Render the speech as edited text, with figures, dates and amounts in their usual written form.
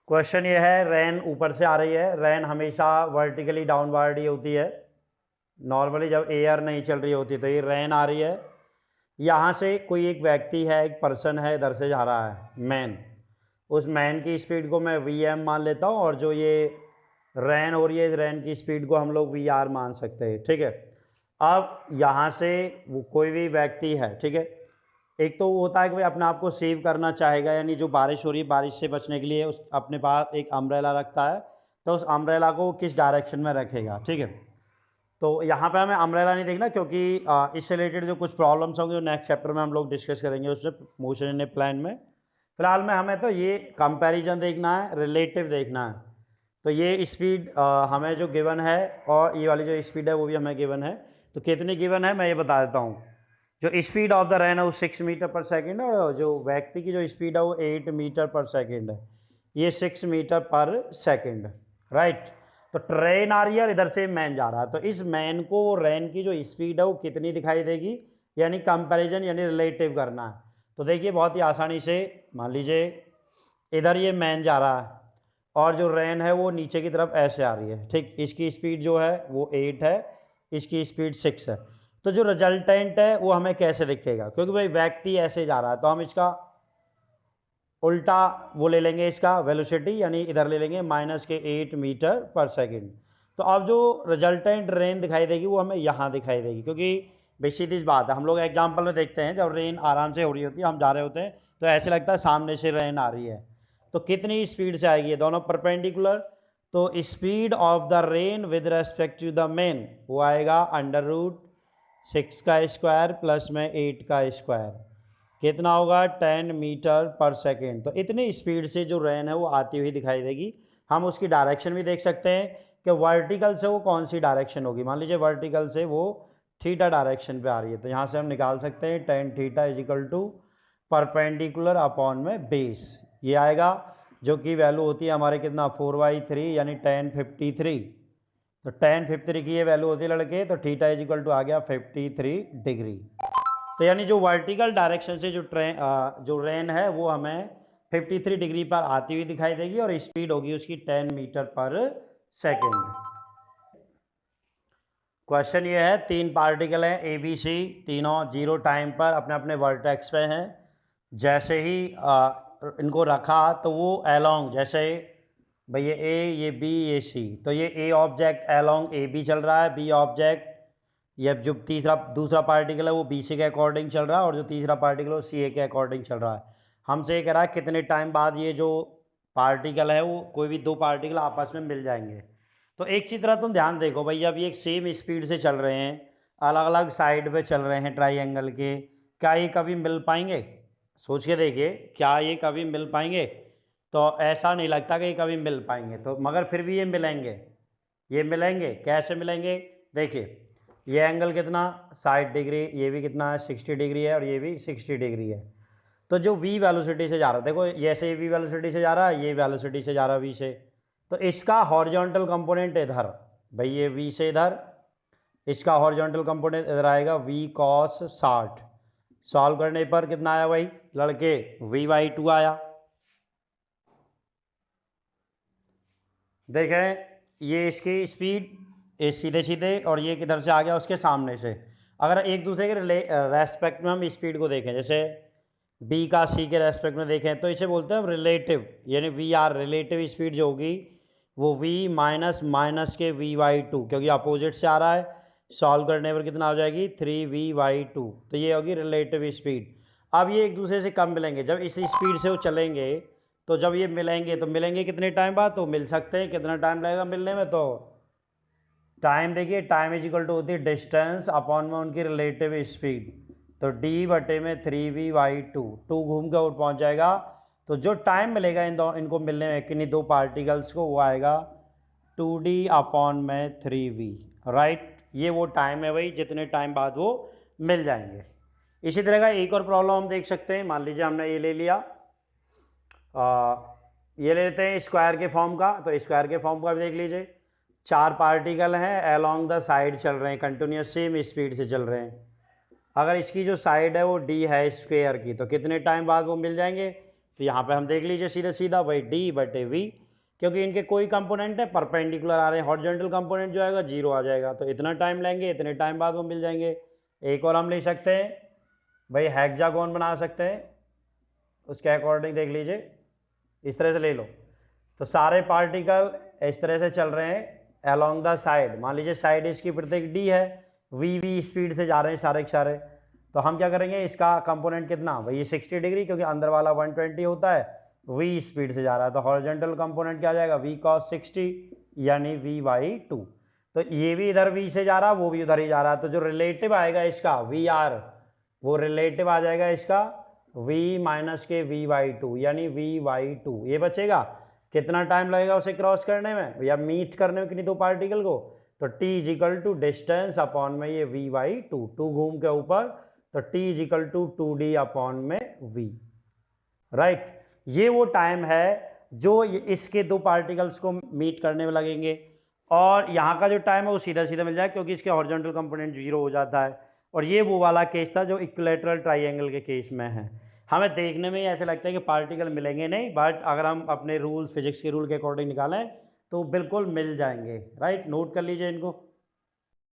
Question ये है, rain ऊपर से आ रही है। रेन हमेशा वर्टिकली डाउनवर्ड ही होती है। नॉर्मली जब एयर नहीं चल रही होती तो ये रेन आ रही है। यहाँ से कोई एक व्यक्ति है, एक पर्सन है, इधर से जा रहा है मैन। उस मैन की स्पीड को मैं वी एम मान लेता हूँ, और जो ये रेन हो रही है, रेन की स्पीड को हम लोग वी आर मान सकते हैं। ठीक है। अब यहाँ से वो कोई भी व्यक्ति है, ठीक है, एक तो वो होता है कि भाई अपने आप को सेव करना चाहेगा, यानी जो बारिश हो रही है बारिश से बचने के लिए उस अपने पास एक अम्ब्रेला रखता है, तो उस अम्ब्रेला को किस डायरेक्शन में रखेगा। ठीक है। तो यहाँ पे हमें अम्ब्रेला नहीं देखना, क्योंकि इससे रिलेटेड जो कुछ प्रॉब्लम्स होंगे वो नेक्स्ट चैप्टर में हम लोग डिस्कस करेंगे उसमें, मोशन इन ए प्लान में। फिलहाल में हमें तो ये कंपैरिजन देखना है, रिलेटिव देखना है। तो ये स्पीड हमें जो गिवन है, और ये वाली जो स्पीड है वो भी हमें गिवन है। तो कितनी गिवन है मैं ये बता देता हूँ। जो स्पीड ऑफ द रेन है वो 6 मीटर पर सेकेंड है, और जो व्यक्ति की जो स्पीड है वो 8 मीटर पर सेकेंड है। ये 6 मीटर पर सेकेंड, राइट। तो ट्रेन आ रही है और इधर से मैन जा रहा है, तो इस मैन को वो रेन की जो स्पीड है वो कितनी दिखाई देगी, यानी कंपैरिजन यानी रिलेटिव करना है। तो देखिए बहुत ही आसानी से मान लीजिए इधर ये मैन जा रहा है, और जो रेन है वो नीचे की तरफ ऐसे आ रही है। ठीक, इसकी स्पीड जो है वो 8 है, इसकी स्पीड 6 है। तो जो रिजल्टेंट है वो हमें कैसे दिखेगा, क्योंकि भाई व्यक्ति ऐसे जा रहा है तो हम इसका उल्टा वो ले लेंगे, इसका वेलोसिटी, यानी इधर ले लेंगे माइनस के 8 मीटर पर सेकेंड। तो अब जो रिजल्टेंट रेन दिखाई देगी वो हमें यहाँ दिखाई देगी, क्योंकि बेसिक चीज़ बात है। हम लोग एग्जाम्पल में देखते हैं जब रेन आराम से हो रही होती है, हम जा रहे होते हैं तो ऐसे लगता है सामने से रेन आ रही है। तो कितनी स्पीड से आएगी, ये दोनों परपेंडिकुलर। तो speed of the rain with respect to the man वो आएगा √6 का स्क्वायर प्लस में 8 का स्क्वायर, कितना होगा 10 मीटर पर सेकेंड। तो इतनी स्पीड से जो रेन है वो आती हुई दिखाई देगी। हम उसकी डायरेक्शन भी देख सकते हैं कि वर्टिकल से वो कौन सी डायरेक्शन होगी। मान लीजिए वर्टिकल से वो थीटा डायरेक्शन पे आ रही है, तो यहाँ से हम निकाल सकते हैं tan theta is equal to perpendicular upon में बेस, ये आएगा, जो कि वैल्यू होती है हमारे कितना 4/3 यानी tan53। तो tan53 की ये वैल्यू होती है लड़के, तो थीटा इज इक्वल टू आ गया 53 डिग्री। तो यानी जो वर्टिकल डायरेक्शन से जो रेन है वो हमें 53 डिग्री पर आती हुई दिखाई देगी, और स्पीड होगी उसकी 10 मीटर पर सेकेंड। क्वेश्चन ये है, 3 पार्टिकल हैं ए बी सी, तीनों 0 टाइम पर अपने अपने वर्टेक्स पे हैं। जैसे ही इनको रखा तो वो एलोंग, जैसे भाई ये ए, ये बी, ये सी, तो ये a object along A B चल रहा है, बी ऑब्जेक्ट, ये जो दूसरा पार्टिकल है वो बी सी के अकॉर्डिंग चल रहा है, और जो तीसरा पार्टिकल है वो सी ए के अकॉर्डिंग चल रहा है। हमसे ये कह रहा है कितने टाइम बाद ये जो पार्टिकल है वो कोई भी दो पार्टिकल आपस में मिल जाएंगे। तो एक चीज़ तरह तुम ध्यान देखो भाई, अब ये एक सेम स्पीड से चल रहे हैं, अलग अलग साइड पे चल रहे हैं ट्राइंगल के, क्या ये कभी मिल पाएंगे? सोच के देखिए, क्या ये कभी मिल पाएंगे? तो ऐसा नहीं लगता कि ये कभी मिल पाएंगे, तो मगर फिर भी ये मिलेंगे। ये मिलेंगे, कैसे मिलेंगे? देखिए ये एंगल कितना 60 डिग्री, ये भी कितना है 60 डिग्री है, और ये भी 60 डिग्री है। तो जो v वेलोसिटी से जा रहा है, देखो जैसे ये v वेलोसिटी से जा रहा है, ये वेलोसिटी से जा रहा है v से, तो इसका हॉरिजॉन्टल कंपोनेंट इधर, भाई ये v से इधर, इसका हॉरिजॉन्टल कंपोनेंट इधर आएगा v cos 60। सॉल्व करने पर कितना आया भाई लड़के? v/2 आया। देखें ये इसकी स्पीड सीधे सीधे, और ये किधर से आ गया उसके सामने से। अगर एक दूसरे के रेस्पेक्ट में हम स्पीड को देखें, जैसे बी का सी के रेस्पेक्ट में देखें, तो इसे बोलते हैं हम रिलेटिव, यानी वी आर, रिलेटिव स्पीड जो होगी वो v माइनस माइनस के v/2, क्योंकि अपोजिट से आ रहा है। सॉल्व करने पर कितना हो जाएगी 3v/2, तो ये होगी रिलेटिव स्पीड। अब ये एक दूसरे से कम मिलेंगे, जब इस स्पीड से वो चलेंगे तो जब ये मिलेंगे तो मिलेंगे कितने टाइम बाद? तो मिल सकते हैं, कितना टाइम लगेगा मिलने में? तो टाइम देखिए, टाइम इज इक्वल टू होती है डिस्टेंस अपॉन में उनकी रिलेटिव स्पीड, तो d/में 3v/2, 2 घूम के और पहुंच जाएगा। तो जो टाइम मिलेगा इनको मिलने में किन्हीं दो पार्टिकल्स को, वो आएगा 2d/3v, राइट। ये वो टाइम है भाई जितने टाइम बाद वो मिल जाएंगे। इसी तरह का एक और प्रॉब्लम हम देख सकते हैं। मान लीजिए हमने ये ले लिया, ये ले लेते हैं स्क्वायर के फॉर्म का, तो स्क्वायर के फॉर्म का भी देख लीजिए। 4 पार्टिकल हैं, अलोंग द साइड चल रहे हैं, कंटिन्यूस सेम स्पीड से चल रहे हैं। अगर इसकी जो साइड है वो d है स्क्वायर की, तो कितने टाइम बाद वो मिल जाएंगे? तो यहाँ पे हम देख लीजिए सीधा सीधा भाई डी बटे वी, क्योंकि इनके कोई कंपोनेंट है परपेंडिकुलर आ रहे हैं, हॉरिजॉन्टल कंपोनेंट जो आएगा 0 आ जाएगा, तो इतना टाइम लेंगे, इतने टाइम बाद वो मिल जाएंगे। एक और हम ले सकते हैं भाई, हेक्सागोन बना सकते हैं, उसके अकॉर्डिंग देख लीजिए, इस तरह से ले लो। तो सारे पार्टिकल इस तरह से चल रहे हैं अलोंग द साइड, मान लीजिए साइड इसकी प्रत्येक डी है, वी स्पीड से जा रहे हैं सारे के सारे। तो हम क्या करेंगे, इसका कंपोनेंट कितना भाई, ये 60 डिग्री, क्योंकि अंदर वाला 120 होता है, वी स्पीड से जा रहा है, तो हॉरिजॉन्टल कंपोनेंट क्या आ जाएगा, वी cos 60 यानी v/2। तो ये भी इधर v से जा रहा है, वो भी उधर ही जा रहा है, तो जो रिलेटिव आएगा इसका vr, वो रिलेटिव आ जाएगा इसका v माइनस के v/2 यानी v/2। ये बचेगा, कितना टाइम लगेगा उसे क्रॉस करने में या मीट करने में किन्हीं दो पार्टिकल को, तो t is equal to distance upon में ये v/2, 2 घूम के ऊपर, तो t is equal to 2d upon में v, राइट। ये वो टाइम है जो इसके दो पार्टिकल्स को मीट करने में लगेंगे, और यहाँ का जो टाइम है वो सीधा सीधा मिल जाएगा, क्योंकि इसके हॉरिजॉन्टल कंपोनेंट 0 हो जाता है। और ये वो वाला केस था जो इक्विलैटरल ट्राइंगल के केस में है। हमें देखने में ही ऐसे लगता है कि पार्टिकल मिलेंगे नहीं, बट अगर हम अपने रूल्स, फिजिक्स के रूल के अकॉर्डिंग निकालें तो बिल्कुल मिल जाएंगे, राइट। नोट कर लीजिए इनको।